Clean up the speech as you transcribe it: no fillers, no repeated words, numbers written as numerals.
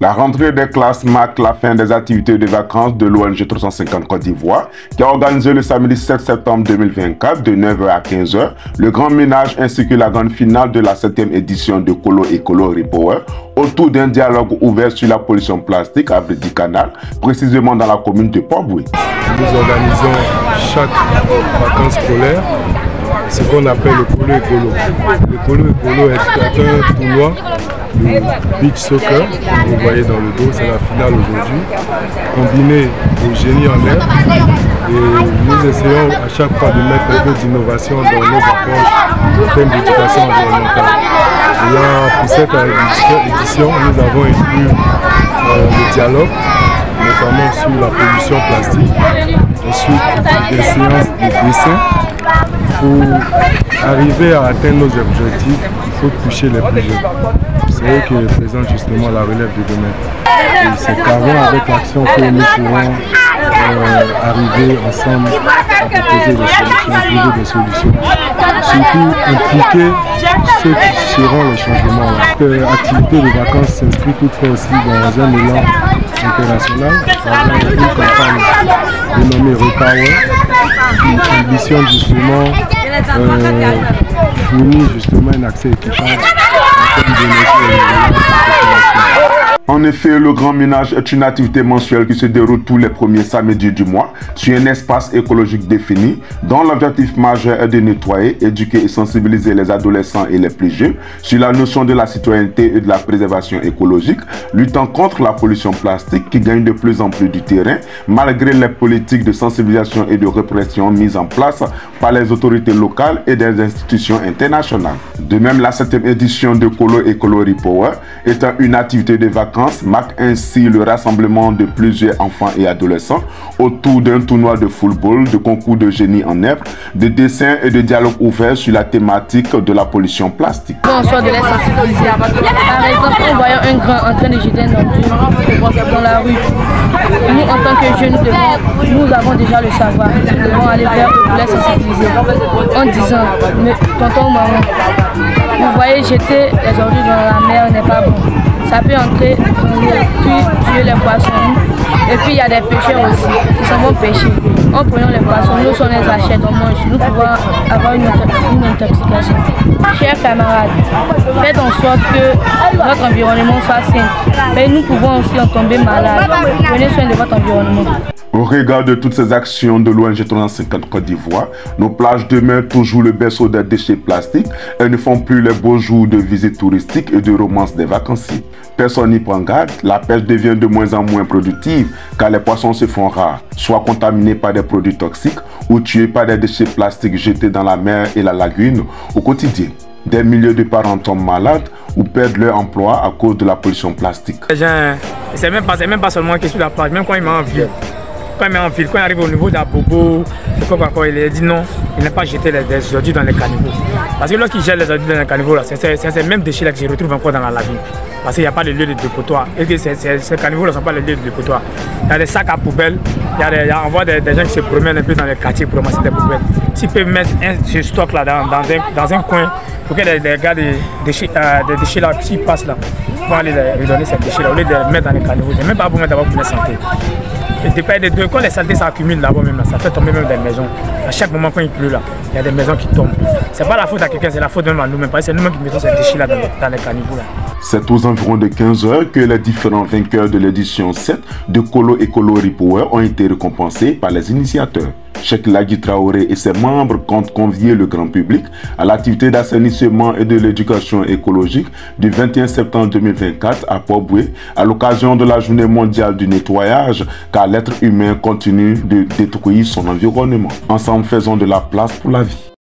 La rentrée des classes marque la fin des activités de vacances de l'ONG 350 Côte d'Ivoire qui a organisé le samedi 7 septembre 2024 de 9h à 15h le grand ménage ainsi que la grande finale de la 7e édition de Kolo et Kolo Repower autour d'un dialogue ouvert sur la pollution plastique à Bredy-Canal, précisément dans la commune de Port-Boué. Nous organisons chaque vacances scolaires ce qu'on appelle le Kolo et Kolo. Le Kolo et Kolo est un tournoi de beach soccer, comme vous voyez dans le dos, c'est la finale aujourd'hui, combiné au génie en herbe. Et nous essayons à chaque fois de mettre un peu d'innovation dans nos approches en termes d'éducation environnementale. Et là, pour cette édition, nous avons inclus le dialogue, notamment sur la pollution plastique, ensuite des séances de dessin. Pour arriver à atteindre nos objectifs, il faut toucher les plus jeunes. C'est eux qui représentent justement la relève de demain. Et c'est qu'avant, avec l'action que nous pourrons arriver ensemble à proposer des solutions, trouver des solutions. Surtout impliquer ceux qui seront les changements. L'activité de vacances s'inscrit toutefois aussi dans un élan international, avec une campagne dénommée Repower, qui ambitionne justement fournir justement un accès équitable en termes d'énergie et de population. En effet, le grand ménage est une activité mensuelle qui se déroule tous les premiers samedis du mois sur un espace écologique défini dont l'objectif majeur est de nettoyer, éduquer et sensibiliser les adolescents et les plus jeunes sur la notion de la citoyenneté et de la préservation écologique, luttant contre la pollution plastique qui gagne de plus en plus du terrain malgré les politiques de sensibilisation et de répression mises en place par les autorités locales et des institutions internationales. De même, la 7e édition de Kolo et Kolo Repower étant une activité de vacances marque ainsi le rassemblement de plusieurs enfants et adolescents autour d'un tournoi de football, de concours de génie en herbe, de dessins et de dialogues ouverts sur la thématique de la pollution plastique. On sort de les sensibiliser. Par exemple, en voyant un grand en train de jeter un ordure dans la rue, nous en tant que jeunes, nous avons déjà le savoir. Nous devons aller vers eux pour les sensibiliser en disant, tonton ou maman, vous voyez jeter les ordures dans la mer n'est pas bon. Ça peut entrer dans l'eau, puis tuer les poissons. Et puis il y a des pêcheurs aussi qui s'en vont pêcher. En prenant les poissons, nous on les achète, on mange, nous pouvons avoir une intoxication. Chers camarades, faites en sorte que notre environnement soit sain. Mais nous pouvons aussi en tomber malades. Prenez soin de votre environnement. Au regard de toutes ces actions de l'ONG 350 Côte d'Ivoire, nos plages demeurent toujours le berceau des déchets plastiques et ne font plus les beaux jours de visites touristiques et de romances des vacanciers. Personne n'y prend garde, la pêche devient de moins en moins productive car les poissons se font rares, soit contaminés par des produits toxiques ou tués par des déchets plastiques jetés dans la mer et la lagune au quotidien. Des milliers de parents tombent malades ou perdent leur emploi à cause de la pollution plastique. C'est même pas seulement une question de la plage, même quand il m'a envie. Quand il arrive au niveau d'Abobo, il dit non, il n'a pas jeté les ordures dans les caniveaux. Parce que lorsqu'il jette les ordures dans les caniveaux, c'est ces mêmes déchets-là que je retrouve encore dans la lagune. Parce qu'il n'y a pas de lieu de dépotoir. Et que ces caniveaux ne sont pas les lieux de dépotoir. Il y a des sacs à poubelles, on voit des gens qui se promènent un peu dans les quartiers pour ramasser des poubelles. S'ils peuvent mettre ce stock-là dans un coin, pour que les gars des déchets-là, s'ils passent là, vont aller leur donner ces déchets-là, au lieu de les mettre dans les caniveaux. C'est même pas pour mettre d'abord pour la santé. Et quand les saletés s'accumulent là-bas même, ça fait tomber même des maisons. À chaque moment quand il pleut là, il y a des maisons qui tombent. C'est pas la faute à quelqu'un, c'est la faute même à nous-mêmes. Parce que c'est nous-mêmes qui mettons ces déchets là dans les caniveaux là. C'est aux environs de 15 h que les différents vainqueurs de l'édition 7 de Kolo et Kolo Repower ont été récompensés par les initiateurs. Cheikh Lagui Traoré et ses membres comptent convier le grand public à l'activité d'assainissement et de l'éducation écologique du 21 septembre 2024 à Port-Boué à l'occasion de la journée mondiale du nettoyage car l'être humain continue de détruire son environnement. Ensemble, faisons de la place pour la vie.